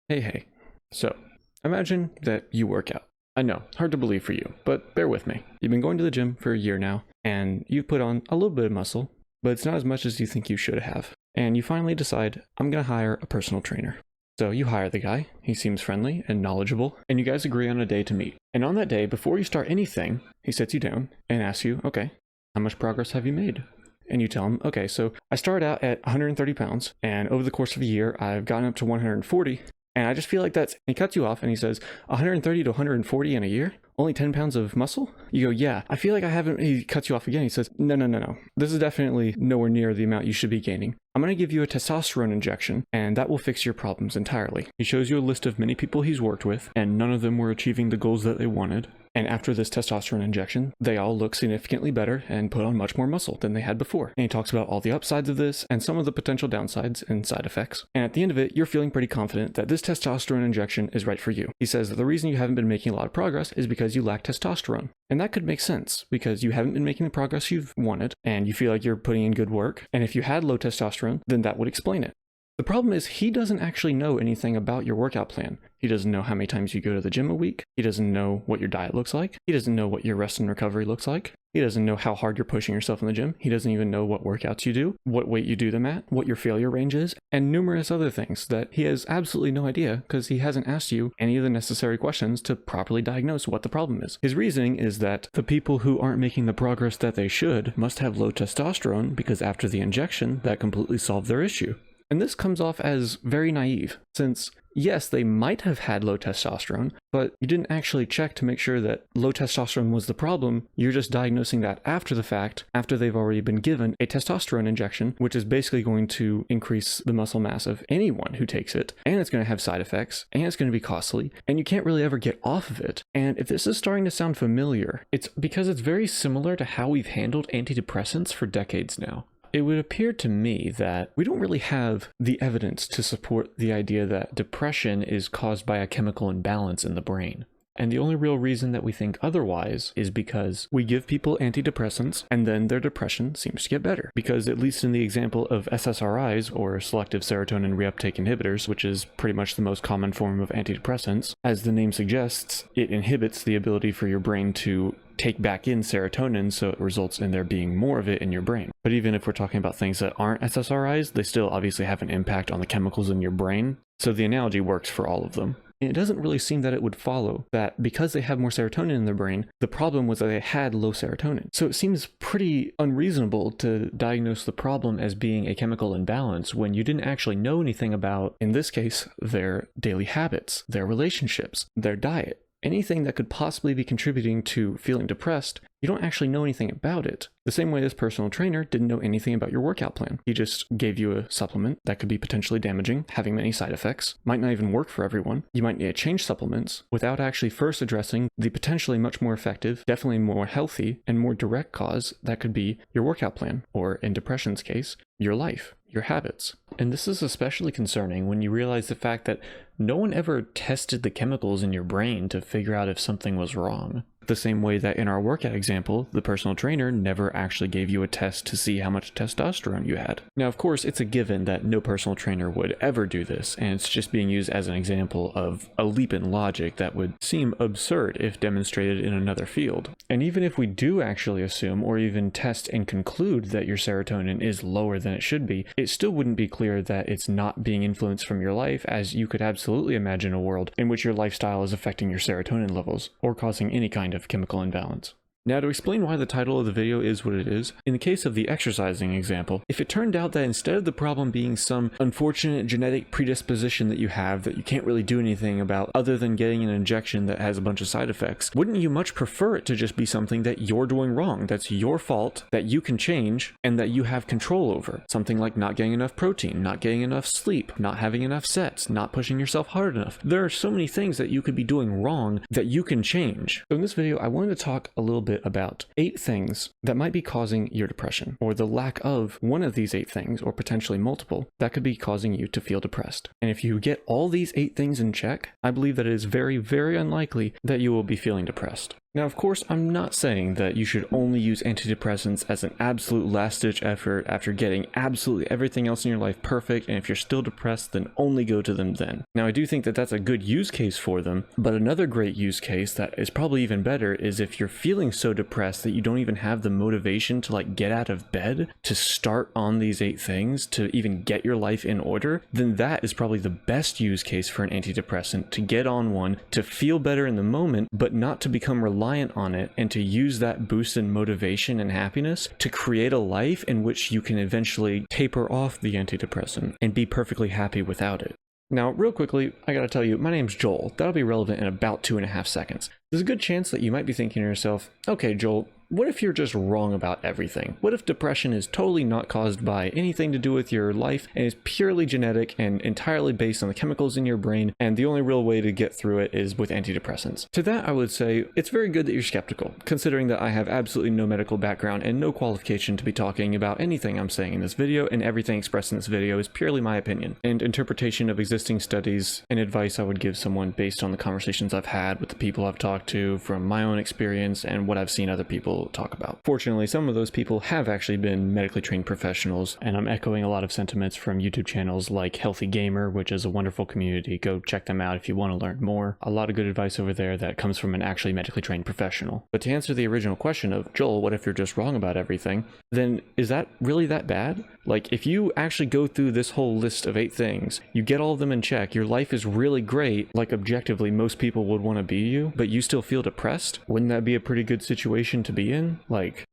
Hey. So, imagine that you work out. I know, hard to believe for you, but bear with me. You've been going to the gym for a year now, and you've put on a little bit of muscle, but it's not as much as you think you should have. And you finally decide, I'm gonna hire a personal trainer. So you hire the guy, he seems friendly and knowledgeable, and you guys agree on a day to meet. And on that day, before you start anything, he sits you down and asks you, okay, how much progress have you made? And you tell him, okay, so I started out at 130 pounds, and over the course of a year, I've gotten up to 140, and I just feel like he cuts you off and he says, 130 to 140 in a year? Only 10 pounds of muscle? You go, yeah, I feel like I haven't. He cuts you off again. He says, no. This is definitely nowhere near the amount you should be gaining. I'm going to give you a testosterone injection, and that will fix your problems entirely. He shows you a list of many people he's worked with, and none of them were achieving the goals that they wanted. And after this testosterone injection, they all look significantly better and put on much more muscle than they had before. And he talks about all the upsides of this and some of the potential downsides and side effects. And at the end of it, you're feeling pretty confident that this testosterone injection is right for you. He says that the reason you haven't been making a lot of progress is because you lack testosterone. And that could make sense because you haven't been making the progress you've wanted and you feel like you're putting in good work. And if you had low testosterone, then that would explain it. The problem is he doesn't actually know anything about your workout plan. He doesn't know how many times you go to the gym a week. He doesn't know what your diet looks like. He doesn't know what your rest and recovery looks like. He doesn't know how hard you're pushing yourself in the gym. He doesn't even know what workouts you do, what weight you do them at, what your failure range is, and numerous other things that he has absolutely no idea because he hasn't asked you any of the necessary questions to properly diagnose what the problem is. His reasoning is that the people who aren't making the progress that they should must have low testosterone because after the injection, that completely solved their issue. And this comes off as very naive, since yes, they might have had low testosterone, but you didn't actually check to make sure that low testosterone was the problem. You're just diagnosing that after the fact, after they've already been given a testosterone injection, which is basically going to increase the muscle mass of anyone who takes it, and it's going to have side effects, and it's going to be costly, and you can't really ever get off of it. And if this is starting to sound familiar, it's because it's very similar to how we've handled antidepressants for decades now. It would appear to me that we don't really have the evidence to support the idea that depression is caused by a chemical imbalance in the brain. And the only real reason that we think otherwise is because we give people antidepressants and then their depression seems to get better. Because at least in the example of SSRIs, or selective serotonin reuptake inhibitors, which is pretty much the most common form of antidepressants, as the name suggests, it inhibits the ability for your brain to take back in serotonin, so it results in there being more of it in your brain. But even if we're talking about things that aren't SSRIs, they still obviously have an impact on the chemicals in your brain. So the analogy works for all of them. And it doesn't really seem that it would follow that because they have more serotonin in their brain, the problem was that they had low serotonin. So it seems pretty unreasonable to diagnose the problem as being a chemical imbalance when you didn't actually know anything about, in this case, their daily habits, their relationships, their diet. Anything that could possibly be contributing to feeling depressed, you don't actually know anything about it. The same way this personal trainer didn't know anything about your workout plan. He just gave you a supplement that could be potentially damaging, having many side effects, might not even work for everyone. You might need to change supplements without actually first addressing the potentially much more effective, definitely more healthy, and more direct cause that could be your workout plan, or in depression's case, your life, your habits. And this is especially concerning when you realize the fact that no one ever tested the chemicals in your brain to figure out if something was wrong. The same way that in our workout example, the personal trainer never actually gave you a test to see how much testosterone you had. Now, of course, it's a given that no personal trainer would ever do this, and it's just being used as an example of a leap in logic that would seem absurd if demonstrated in another field. And even if we do actually assume or even test and conclude that your serotonin is lower than it should be, it still wouldn't be clear that it's not being influenced from your life, as you could absolutely imagine a world in which your lifestyle is affecting your serotonin levels or causing any kind of chemical imbalance. Now, to explain why the title of the video is what it is, in the case of the exercising example, if it turned out that instead of the problem being some unfortunate genetic predisposition that you have that you can't really do anything about other than getting an injection that has a bunch of side effects, wouldn't you much prefer it to just be something that you're doing wrong, that's your fault, that you can change, and that you have control over? Something like not getting enough protein, not getting enough sleep, not having enough sets, not pushing yourself hard enough. There are so many things that you could be doing wrong that you can change. So in this video, I wanted to talk a little bit bit about 8 things that might be causing your depression, or the lack of one of these 8 things, or potentially multiple, that could be causing you to feel depressed. And if you get all these 8 things in check, I believe that it is very, very unlikely that you will be feeling depressed. Now, of course, I'm not saying that you should only use antidepressants as an absolute last-ditch effort after getting absolutely everything else in your life perfect, and if you're still depressed, then only go to them then. Now, I do think that that's a good use case for them, but another great use case that is probably even better is if you're feeling so depressed that you don't even have the motivation to get out of bed to start on these 8 things to even get your life in order, then that is probably the best use case for an antidepressant, to get on one, to feel better in the moment, but not to become reliant on it, and to use that boost in motivation and happiness to create a life in which you can eventually taper off the antidepressant and be perfectly happy without it. Now, real quickly, I gotta tell you, my name's Joel. That'll be relevant in about 2.5 seconds. There's a good chance that you might be thinking to yourself, okay, Joel, what if you're just wrong about everything? What if depression is totally not caused by anything to do with your life and is purely genetic and entirely based on the chemicals in your brain, and the only real way to get through it is with antidepressants? To that, I would say it's very good that you're skeptical, considering that I have absolutely no medical background and no qualification to be talking about anything I'm saying in this video, and everything expressed in this video is purely my opinion and interpretation of existing studies and advice I would give someone based on the conversations I've had with the people I've talked to, from my own experience and what I've seen other people talk about. Fortunately, some of those people have actually been medically trained professionals, and I'm echoing a lot of sentiments from YouTube channels like Healthy Gamer, which is a wonderful community. Go check them out if you want to learn more. A lot of good advice over there that comes from an actually medically trained professional. But to answer the original question of, Joel, what if you're just wrong about everything? Then is that really that bad? If you actually go through this whole list of 8 things, you get all of them in check, your life is really great, objectively most people would want to be you, but you still feel depressed? Wouldn't that be a pretty good situation to be in?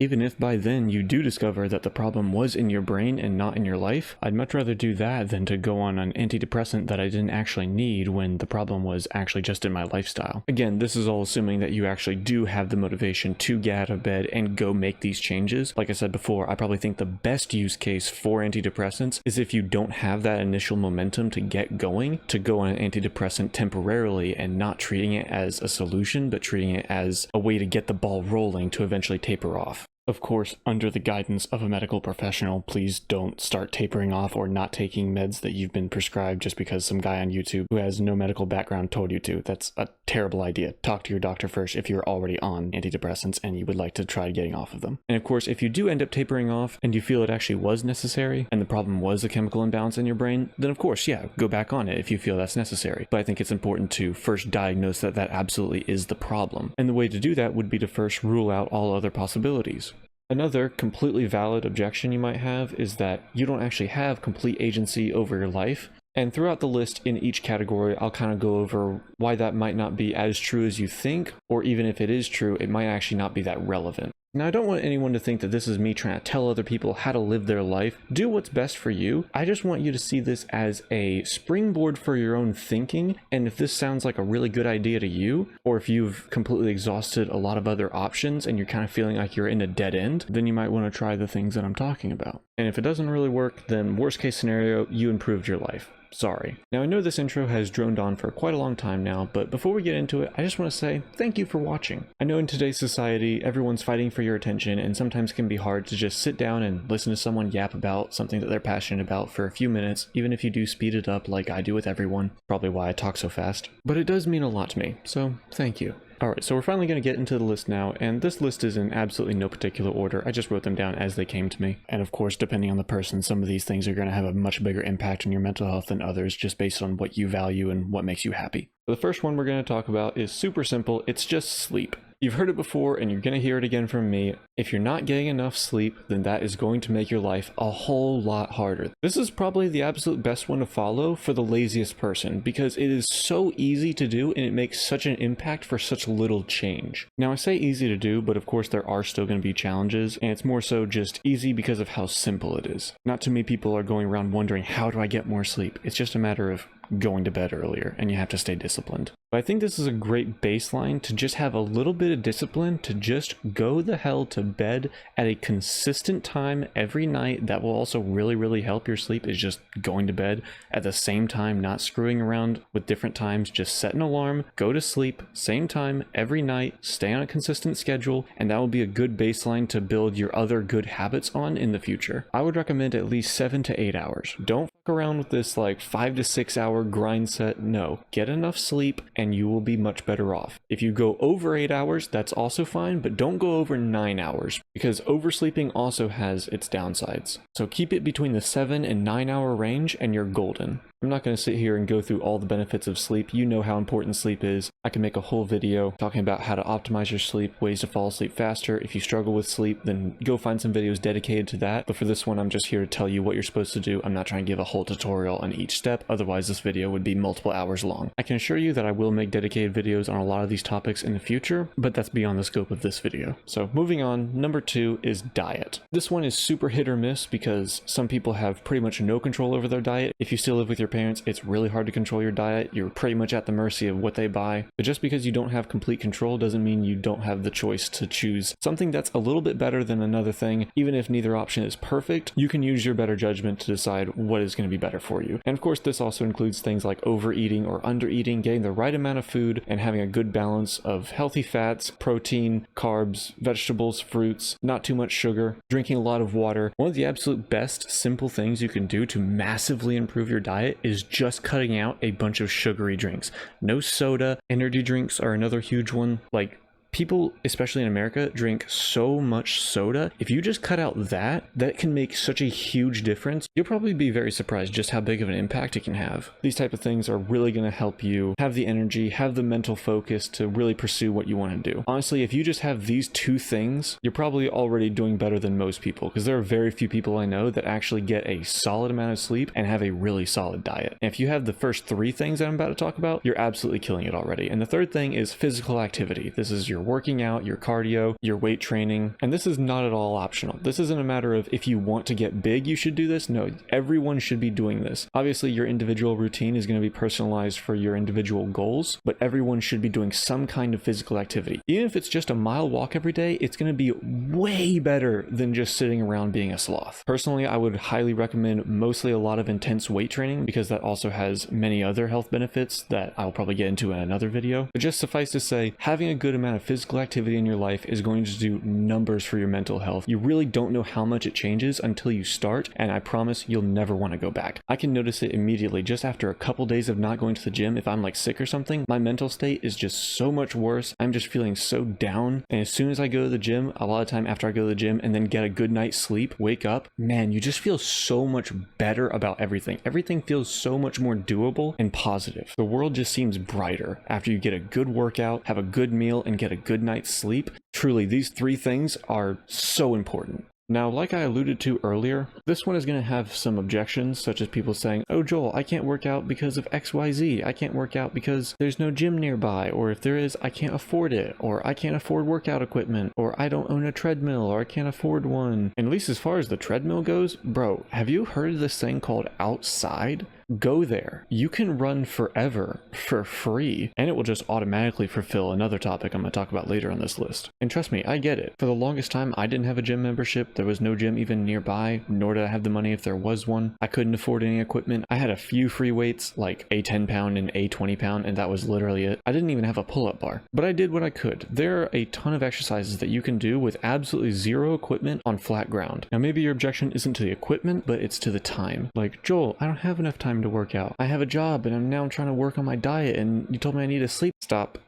Even if by then you do discover that the problem was in your brain and not in your life, I'd much rather do that than to go on an antidepressant that I didn't actually need when the problem was actually just in my lifestyle. Again, this is all assuming that you actually do have the motivation to get out of bed and go make these changes. Like I said before, I probably think the best use case for antidepressants is if you don't have that initial momentum to get going, to go on an antidepressant temporarily and not treating it as a solution, but treating it as a way to get the ball rolling to eventually taper off. Of course, under the guidance of a medical professional, please don't start tapering off or not taking meds that you've been prescribed just because some guy on YouTube who has no medical background told you to. That's a terrible idea. Talk to your doctor first if you're already on antidepressants and you would like to try getting off of them. And of course, if you do end up tapering off and you feel it actually was necessary and the problem was a chemical imbalance in your brain, then of course, yeah, go back on it if you feel that's necessary. But I think it's important to first diagnose that that absolutely is the problem. And the way to do that would be to first rule out all other possibilities. Another completely valid objection you might have is that you don't actually have complete agency over your life. And throughout the list in each category, I'll kind of go over why that might not be as true as you think, or even if it is true, it might actually not be that relevant. Now, I don't want anyone to think that this is me trying to tell other people how to live their life. Do what's best for you. I just want you to see this as a springboard for your own thinking. And if this sounds like a really good idea to you, or if you've completely exhausted a lot of other options and you're kind of feeling like you're in a dead end, then you might want to try the things that I'm talking about. And if it doesn't really work, then worst case scenario, you improved your life. Sorry. Now, I know this intro has droned on for quite a long time now, but before we get into it, I just want to say thank you for watching. I know in today's society, everyone's fighting for your attention, and sometimes it can be hard to just sit down and listen to someone yap about something that they're passionate about for a few minutes, even if you do speed it up like I do with everyone. Probably why I talk so fast. But it does mean a lot to me, so thank you. Alright, so we're finally going to get into the list now, and this list is in absolutely no particular order. I just wrote them down as they came to me. And of course, depending on the person, some of these things are going to have a much bigger impact on your mental health than others, just based on what you value and what makes you happy. The first one we're going to talk about is super simple. It's just sleep. You've heard it before and you're going to hear it again from me. If you're not getting enough sleep, then that is going to make your life a whole lot harder. This is probably the absolute best one to follow for the laziest person because it is so easy to do and it makes such an impact for such little change. Now, I say easy to do, but of course there are still going to be challenges, and it's more so just easy because of how simple it is. Not too many people are going around wondering, how do I get more sleep? It's just a matter of going to bed earlier, and you have to stay disciplined. But I think this is a great baseline to just have a little bit of discipline to just go the hell to bed at a consistent time every night. That will also really, really help your sleep, is just going to bed at the same time, not screwing around with different times. Just set an alarm, go to sleep, same time every night, stay on a consistent schedule, and that will be a good baseline to build your other good habits on in the future. I would recommend at least 7 to 8 hours. Don't fuck around with this like 5 to 6 hour grind set. No, get enough sleep and you will be much better off. If you go over 8 hours, that's also fine, but don't go over 9 hours, because oversleeping also has its downsides. So keep it between the 7 and 9 hour range and you're golden. I'm not going to sit here and go through all the benefits of sleep. You know how important sleep is. I can make a whole video talking about how to optimize your sleep, ways to fall asleep faster. If you struggle with sleep, then go find some videos dedicated to that. But for this one, I'm just here to tell you what you're supposed to do. I'm not trying to give a whole tutorial on each step. Otherwise, this video would be multiple hours long. I can assure you that I will make dedicated videos on a lot of these topics in the future, but that's beyond the scope of this video. So moving on, number 2 is diet. This one is super hit or miss because some people have pretty much no control over their diet. If you still live with your parents, it's really hard to control your diet. You're pretty much at the mercy of what they buy. But just because you don't have complete control doesn't mean you don't have the choice to choose something that's a little bit better than another thing. Even if neither option is perfect, you can use your better judgment to decide what is going to be better for you. And of course, this also includes things like overeating or undereating, getting the right amount of food, and having a good balance of healthy fats, protein, carbs, vegetables, fruits, not too much sugar, drinking a lot of water. One of the absolute best simple things you can do to massively improve your diet is just cutting out a bunch of sugary drinks. No soda. Energy drinks are another huge one. Like, people, especially in America, drink so much soda. If you just cut out that can make such a huge difference. You'll probably be very surprised just how big of an impact it can have. These type of things are really going to help you have the energy, have the mental focus to really pursue what you want to do. Honestly, if you just have these 2 things, you're probably already doing better than most people, because there are very few people I know that actually get a solid amount of sleep and have a really solid diet. And if you have the first 3 things that I'm about to talk about, you're absolutely killing it already. And the third thing is physical activity. This is your working out, your cardio, your weight training, and this is not at all optional. This isn't a matter of if you want to get big, you should do this. No, everyone should be doing this. Obviously, your individual routine is going to be personalized for your individual goals, but everyone should be doing some kind of physical activity. Even if it's just a mile walk every day, it's going to be way better than just sitting around being a sloth. Personally, I would highly recommend mostly a lot of intense weight training, because that also has many other health benefits that I'll probably get into in another video. But just suffice to say, having a good amount of physical activity in your life is going to do numbers for your mental health. You really don't know how much it changes until you start, and I promise you'll never want to go back. I can notice it immediately just after a couple days of not going to the gym. If I'm like sick or something, my mental state is just so much worse. I'm just feeling so down, and as soon as I go to the gym, a lot of time after I go to the gym and then get a good night's sleep, wake up, man, you just feel so much better about everything. Everything feels so much more doable and positive. The world just seems brighter after you get a good workout, have a good meal, and get a good night's sleep. Truly, these 3 things are so important. Now, like I alluded to earlier, this one is going to have some objections, such as people saying, oh Joel, I can't work out because of XYZ. I can't work out because there's no gym nearby, or if there is, I can't afford it, or I can't afford workout equipment, or I don't own a treadmill, or I can't afford one. And at least as far as the treadmill goes, bro, have you heard of this thing called outside? Go there. You can run forever for free, and it will just automatically fulfill another topic I'm going to talk about later on this list. And trust me, I get it. For the longest time, I didn't have a gym membership. There was no gym even nearby, nor did I have the money if there was one. I couldn't afford any equipment. I had a few free weights, like a 10 pound and a 20 pound, and that was literally it. I didn't even have a pull-up bar, but I did what I could. There are a ton of exercises that you can do with absolutely zero equipment on flat ground. Now, maybe your objection isn't to the equipment, but it's to the time. Like, Joel, I don't have enough time to work out. I have a job and I'm now trying to work on my diet, and you told me I need to sleep. Stop.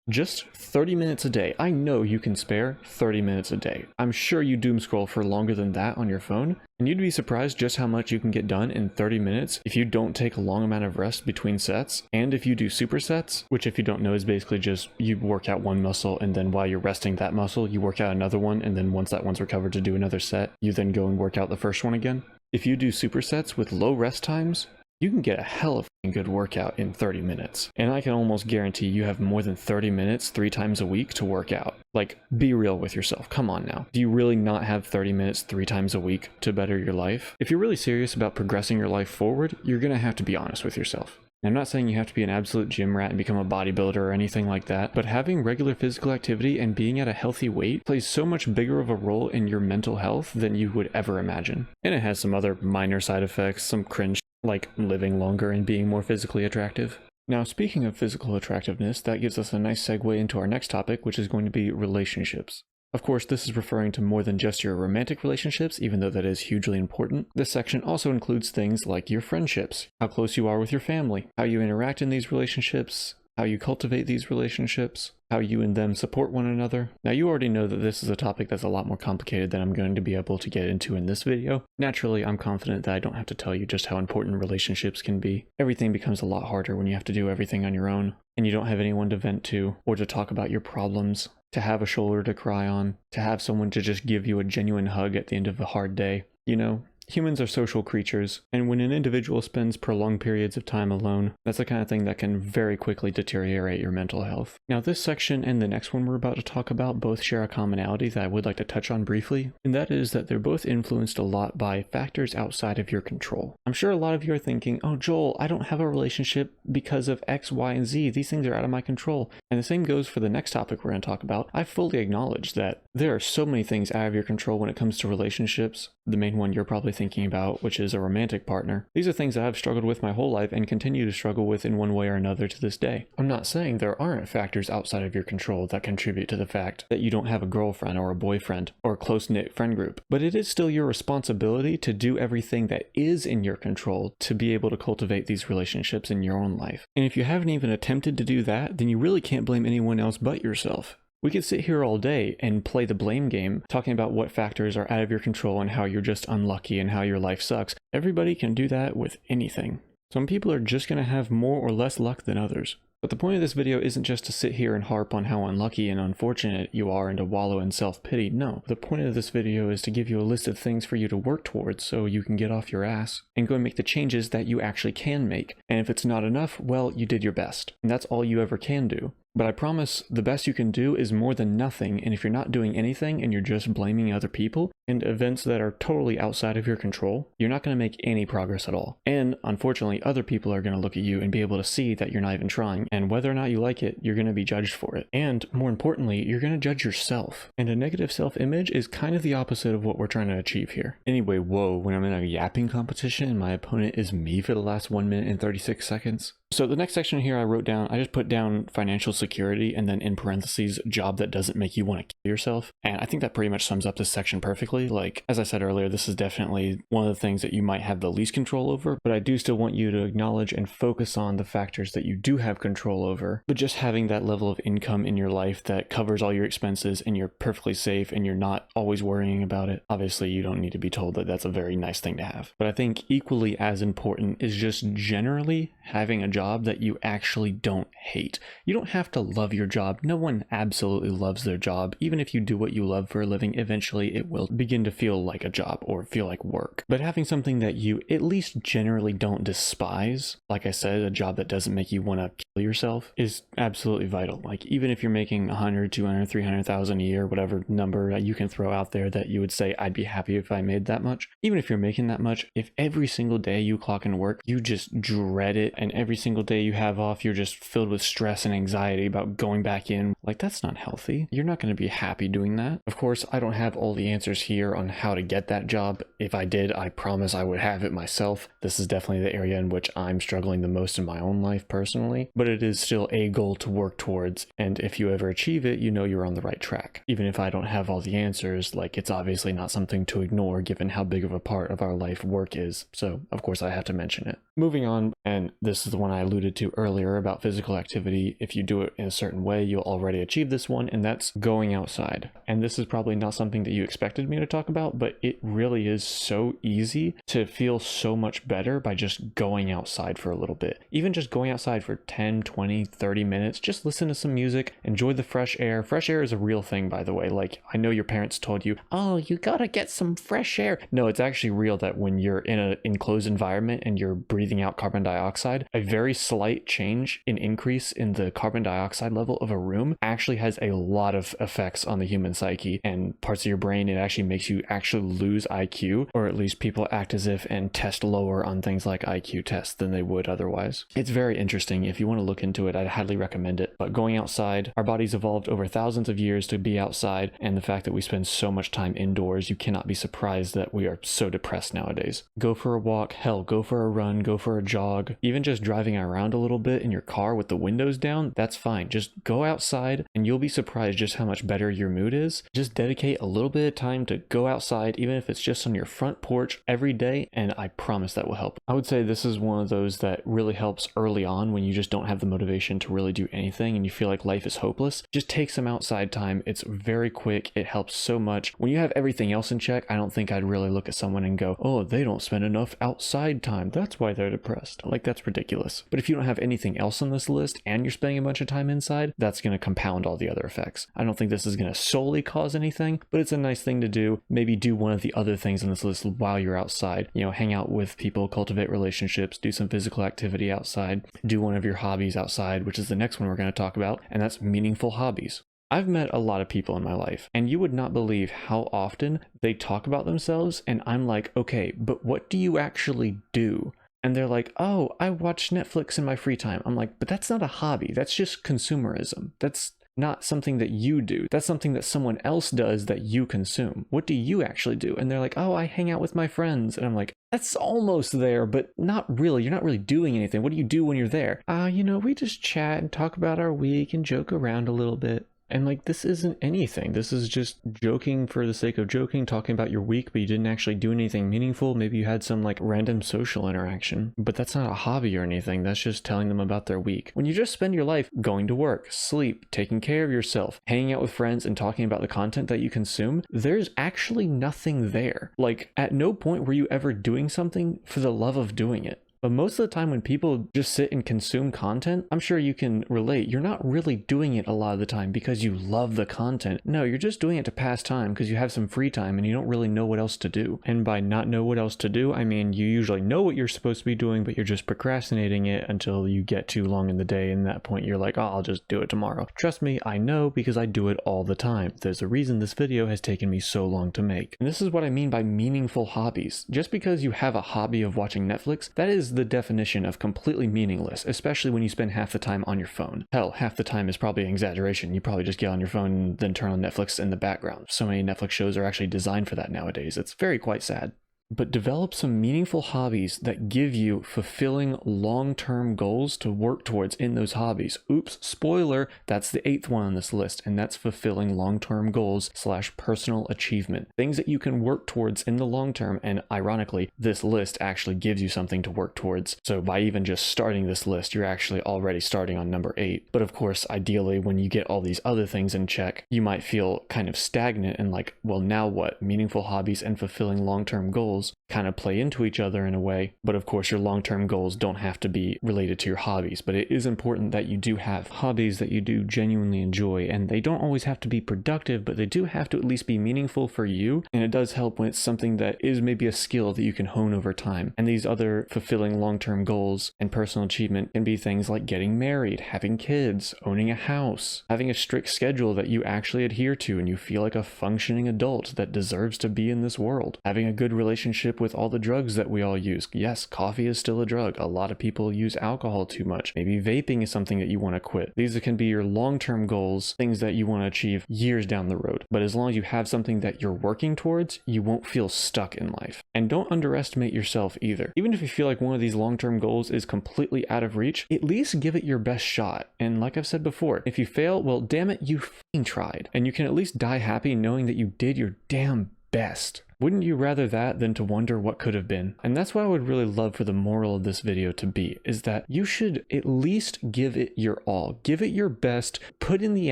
Just 30 minutes a day. I know you can spare 30 minutes a day. I'm sure you doom scroll for longer than that on your phone, and you'd be surprised just how much you can get done in 30 minutes if you don't take a long amount of rest between sets. And if you do supersets, which if you don't know is basically just you work out one muscle, and then while you're resting that muscle, you work out another one, and then once that one's recovered to do another set, you then go and work out the first one again. If you do supersets with low rest times, you can get a hell of a good workout in 30 minutes. And I can almost guarantee you have more than 30 minutes 3 times a week to work out. Like, be real with yourself. Come on now. Do you really not have 30 minutes 3 times a week to better your life? If you're really serious about progressing your life forward, you're gonna have to be honest with yourself. Now, I'm not saying you have to be an absolute gym rat and become a bodybuilder or anything like that, but having regular physical activity and being at a healthy weight plays so much bigger of a role in your mental health than you would ever imagine. And it has some other minor side effects, some cringe, like living longer and being more physically attractive. Now, speaking of physical attractiveness, that gives us a nice segue into our next topic, which is going to be relationships. Of course, this is referring to more than just your romantic relationships, even though that is hugely important. This section also includes things like your friendships, how close you are with your family, how you interact in these relationships, how you cultivate these relationships, how you and them support one another. Now, you already know that this is a topic that's a lot more complicated than I'm going to be able to get into in this video. Naturally, I'm confident that I don't have to tell you just how important relationships can be. Everything becomes a lot harder when you have to do everything on your own, and you don't have anyone to vent to or to talk about your problems, to have a shoulder to cry on, to have someone to just give you a genuine hug at the end of a hard day. You know, humans are social creatures, and when an individual spends prolonged periods of time alone, that's the kind of thing that can very quickly deteriorate your mental health. Now, this section and the next one we're about to talk about both share a commonality that I would like to touch on briefly, and that is that they're both influenced a lot by factors outside of your control. I'm sure a lot of you are thinking, oh, Joel, I don't have a relationship because of X, Y, and Z. These things are out of my control. And the same goes for the next topic we're going to talk about. I fully acknowledge that there are so many things out of your control when it comes to relationships. The main one you're probably thinking about, which is a romantic partner. These are things that I've struggled with my whole life and continue to struggle with in one way or another to this day. I'm not saying there aren't factors outside of your control that contribute to the fact that you don't have a girlfriend or a boyfriend or a close-knit friend group, but it is still your responsibility to do everything that is in your control to be able to cultivate these relationships in your own life. And if you haven't even attempted to do that, then you really can't blame anyone else but yourself. We could sit here all day and play the blame game, talking about what factors are out of your control and how you're just unlucky and how your life sucks. Everybody can do that with anything. Some people are just going to have more or less luck than others. But the point of this video isn't just to sit here and harp on how unlucky and unfortunate you are and to wallow in self-pity. No, the point of this video is to give you a list of things for you to work towards so you can get off your ass and go and make the changes that you actually can make. And if it's not enough, well, you did your best. And that's all you ever can do. But I promise the best you can do is more than nothing, and if you're not doing anything and you're just blaming other people and events that are totally outside of your control, you're not going to make any progress at all. And unfortunately, other people are going to look at you and be able to see that you're not even trying, and whether or not you like it, you're going to be judged for it. And more importantly, you're going to judge yourself. And a negative self-image is kind of the opposite of what we're trying to achieve here. Anyway, whoa, when I'm in a yapping competition and my opponent is me for the last 1 minute and 36 seconds. So the next section here I just put down financial security and then in parentheses, job that doesn't make you want to kill yourself. And I think that pretty much sums up this section perfectly. Like, as I said earlier, this is definitely one of the things that you might have the least control over, but I do still want you to acknowledge and focus on the factors that you do have control over. But just having that level of income in your life that covers all your expenses and you're perfectly safe and you're not always worrying about it. Obviously, you don't need to be told that that's a very nice thing to have. But I think equally as important is just generally having a job that you actually don't hate. You don't have to love your job. No one absolutely loves their job. Even if you do what you love for a living, eventually it will begin to feel like a job or feel like work. But having something that you at least generally don't despise, like I said, a job that doesn't make you want to kill yourself, is absolutely vital. Like, even if you're making 100, 200, 300,000 a year, whatever number that you can throw out there that you would say, I'd be happy if I made that much. Even if you're making that much, if every single day you clock in work, you just dread it, and every single day you have off, you're just filled with stress and anxiety about going back in, like, that's not healthy. You're not going to be happy doing that. Of course, I don't have all the answers here on how to get that job. If I did, I promise I would have it myself. This is definitely the area in which I'm struggling the most in my own life personally, but it is still a goal to work towards, and if you ever achieve it, you know you're on the right track. Even if I don't have all the answers, like, it's obviously not something to ignore given how big of a part of our life work is, so of course I have to mention it. Moving on, and this is the one I alluded to earlier about physical activity. If you do it in a certain way, you'll already achieve this one, and that's going outside. And this is probably not something that you expected me to talk about, but it really is so easy to feel so much better by just going outside for a little bit. Even just going outside for 10 10, 20, 30 minutes, just listen to some music, enjoy the fresh air. Fresh air is a real thing, by the way. Like, I know your parents told you, oh, you gotta get some fresh air. No, it's actually real that when you're in an enclosed environment and you're breathing out carbon dioxide, a very slight change in increase in the carbon dioxide level of a room actually has a lot of effects on the human psyche and parts of your brain. It actually makes you actually lose IQ, or at least people act as if and test lower on things like IQ tests than they would otherwise. It's very interesting. If you want to look into it, I'd highly recommend it. But going outside, our bodies evolved over thousands of years to be outside, and the fact that we spend so much time indoors, you cannot be surprised that we are so depressed nowadays. Go for a walk, hell, go for a run, go for a jog, even just driving around a little bit in your car with the windows down, that's fine. Just go outside and you'll be surprised just how much better your mood is. Just dedicate a little bit of time to go outside, even if it's just on your front porch every day, and I promise that will help. I would say this is one of those that really helps early on when you just don't have the motivation to really do anything and you feel like life is hopeless. Just take some outside time. It's very quick. It helps so much. When you have everything else in check, I don't think I'd really look at someone and go, oh, they don't spend enough outside time, that's why they're depressed. Like, that's ridiculous. But if you don't have anything else on this list and you're spending a bunch of time inside, that's going to compound all the other effects. I don't think this is going to solely cause anything, but it's a nice thing to do. Maybe do one of the other things on this list while you're outside. You know, hang out with people, cultivate relationships, do some physical activity outside, do one of your hobbies outside, which is the next one we're going to talk about, and that's meaningful hobbies. I've met a lot of people in my life, and you would not believe how often they talk about themselves, and I'm like, okay, but what do you actually do? And they're like, oh, I watch Netflix in my free time. I'm like, but that's not a hobby. That's just consumerism. That's not something that you do. That's something that someone else does that you consume. What do you actually do? And they're like, oh, I hang out with my friends. And I'm like, that's almost there, but not really. You're not really doing anything. What do you do when you're there? We just chat and talk about our week and joke around a little bit. And like, this isn't anything. This is just joking for the sake of joking, talking about your week, but you didn't actually do anything meaningful. Maybe you had some like random social interaction, but that's not a hobby or anything. That's just telling them about their week. When you just spend your life going to work, sleep, taking care of yourself, hanging out with friends, and talking about the content that you consume, there's actually nothing there. Like, at no point were you ever doing something for the love of doing it. But most of the time when people just sit and consume content, I'm sure you can relate, you're not really doing it a lot of the time because you love the content. No, you're just doing it to pass time because you have some free time and you don't really know what else to do. And by not know what else to do, I mean you usually know what you're supposed to be doing, but you're just procrastinating it until you get too long in the day, and at that point you're like, oh, I'll just do it tomorrow. Trust me, I know, because I do it all the time. There's a reason this video has taken me so long to make. And this is what I mean by meaningful hobbies. Just because you have a hobby of watching Netflix, that is the definition of completely meaningless, especially when you spend half the time on your phone. Hell, half the time is probably an exaggeration. You probably just get on your phone and then turn on Netflix in the background. So many Netflix shows are actually designed for that nowadays. It's very quite sad. But develop some meaningful hobbies that give you fulfilling long-term goals to work towards in those hobbies. Oops, spoiler, that's the 8th one on this list, and that's fulfilling long-term goals / personal achievement. Things that you can work towards in the long term, and ironically, this list actually gives you something to work towards. So by even just starting this list, you're actually already starting on number 8. But of course, ideally, when you get all these other things in check, you might feel kind of stagnant and like, well, now what? Meaningful hobbies and fulfilling long-term goals kind of play into each other in a way. But of course, your long-term goals don't have to be related to your hobbies, but it is important that you do have hobbies that you do genuinely enjoy, and they don't always have to be productive, but they do have to at least be meaningful for you. And it does help when it's something that is maybe a skill that you can hone over time. And these other fulfilling long-term goals and personal achievement can be things like getting married, having kids, owning a house, having a strict schedule that you actually adhere to and you feel like a functioning adult that deserves to be in this world, having a good relationship with all the drugs that we all use. Yes, coffee is still a drug. A lot of people use alcohol too much. Maybe vaping is something that you want to quit. These can be your long-term goals, things that you want to achieve years down the road. But as long as you have something that you're working towards, you won't feel stuck in life. And don't underestimate yourself either. Even if you feel like one of these long-term goals is completely out of reach, at least give it your best shot. And like I've said before, if you fail, well, damn it, you f***ing tried. And you can at least die happy knowing that you did your damn best. Wouldn't you rather that than to wonder what could have been? And that's what I would really love for the moral of this video to be, is that you should at least give it your all. Give it your best, put in the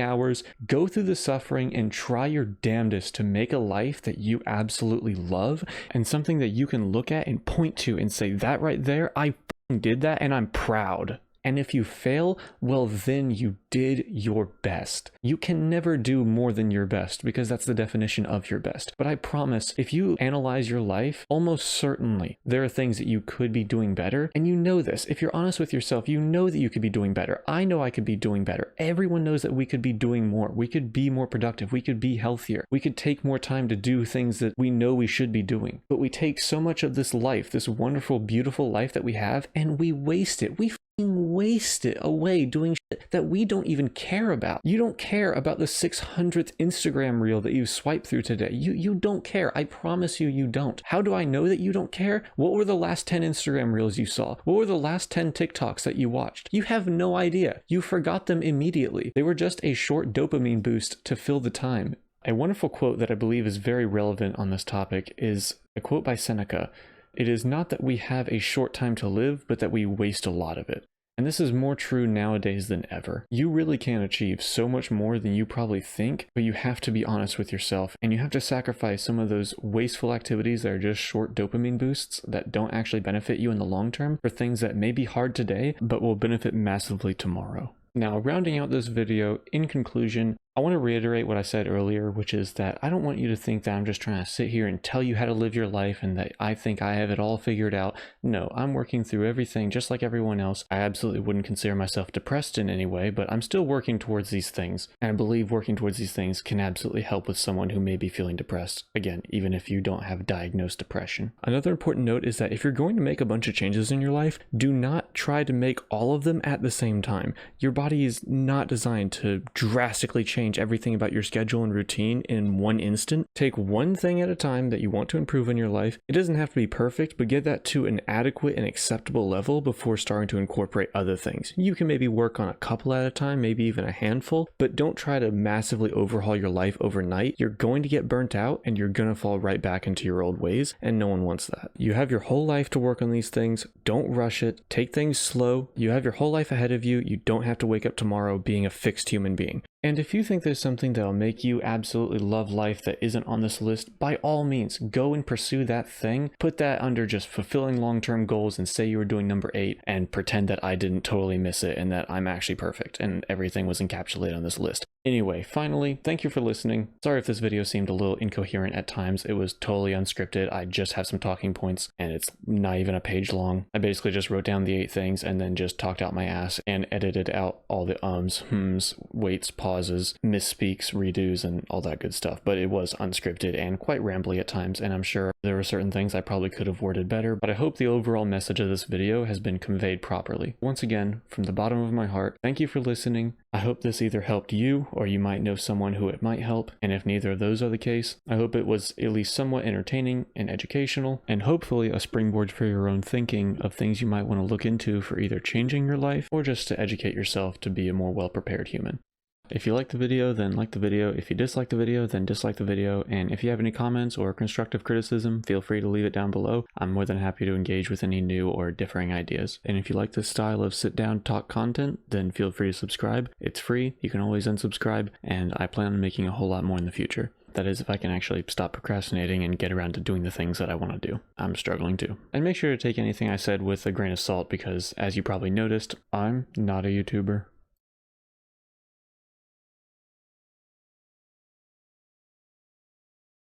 hours, go through the suffering, and try your damnedest to make a life that you absolutely love and something that you can look at and point to and say, that right there, I f***ing did that and I'm proud. And if you fail, well, then you did your best. You can never do more than your best because that's the definition of your best. But I promise, if you analyze your life, almost certainly there are things that you could be doing better. And you know this. If you're honest with yourself, you know that you could be doing better. I know I could be doing better. Everyone knows that we could be doing more. We could be more productive. We could be healthier. We could take more time to do things that we know we should be doing. But we take so much of this life, this wonderful, beautiful life that we have, and we waste it. We waste it away doing shit that we don't even care about. You don't care about the 600th Instagram reel that you swipe through today. You don't care. I promise you don't. How do I know that you don't care? What were the last 10 Instagram reels you saw? What were the last 10 TikToks that you watched? You have no idea. You forgot them immediately. They were just a short dopamine boost to fill the time. A wonderful quote that I believe is very relevant on this topic is a quote by Seneca. It is not that we have a short time to live, but that we waste a lot of it. And this is more true nowadays than ever. You really can achieve so much more than you probably think, but you have to be honest with yourself, and you have to sacrifice some of those wasteful activities that are just short dopamine boosts that don't actually benefit you in the long term for things that may be hard today, but will benefit massively tomorrow. Now, rounding out this video, in conclusion, I want to reiterate what I said earlier, which is that I don't want you to think that I'm just trying to sit here and tell you how to live your life and that I think I have it all figured out. No, I'm working through everything just like everyone else. I absolutely wouldn't consider myself depressed in any way, but I'm still working towards these things. And I believe working towards these things can absolutely help with someone who may be feeling depressed. Again, even if you don't have diagnosed depression. Another important note is that if you're going to make a bunch of changes in your life, do not try to make all of them at the same time. Your body is not designed to drastically change everything about your schedule and routine in one instant. Take one thing at a time that you want to improve in your life. It doesn't have to be perfect, but get that to an adequate and acceptable level before starting to incorporate other things. You can maybe work on a couple at a time, maybe even a handful, but don't try to massively overhaul your life overnight. You're going to get burnt out and you're going to fall right back into your old ways, and no one wants that. You have your whole life to work on these things. Don't rush it. Take things slow. You have your whole life ahead of you. You don't have to wake up tomorrow being a fixed human being. And if you think there's something that'll make you absolutely love life that isn't on this list, by all means, go and pursue that thing. Put that under just fulfilling long-term goals and say you were doing number 8 and pretend that I didn't totally miss it and that I'm actually perfect and everything was encapsulated on this list. Anyway, finally, thank you for listening. Sorry if this video seemed a little incoherent at times. It was totally unscripted. I just have some talking points and it's not even a page long. I basically just wrote down the 8 things and then just talked out my ass and edited out all the ums, hms, waits, pauses, misspeaks, redos, and all that good stuff. But it was unscripted and quite rambly at times, and I'm sure there were certain things I probably could have worded better, but I hope the overall message of this video has been conveyed properly. Once again, from the bottom of my heart, thank you for listening. I hope this either helped you or you might know someone who it might help, and if neither of those are the case, I hope it was at least somewhat entertaining and educational, and hopefully a springboard for your own thinking of things you might want to look into for either changing your life or just to educate yourself to be a more well-prepared human. If you liked the video, then like the video. If you dislike the video, then dislike the video. And if you have any comments or constructive criticism, feel free to leave it down below. I'm more than happy to engage with any new or differing ideas. And if you like this style of sit down talk content, then feel free to subscribe. It's free. You can always unsubscribe. And I plan on making a whole lot more in the future. That is, if I can actually stop procrastinating and get around to doing the things that I want to do. I'm struggling to. And make sure to take anything I said with a grain of salt because, as you probably noticed, I'm not a YouTuber.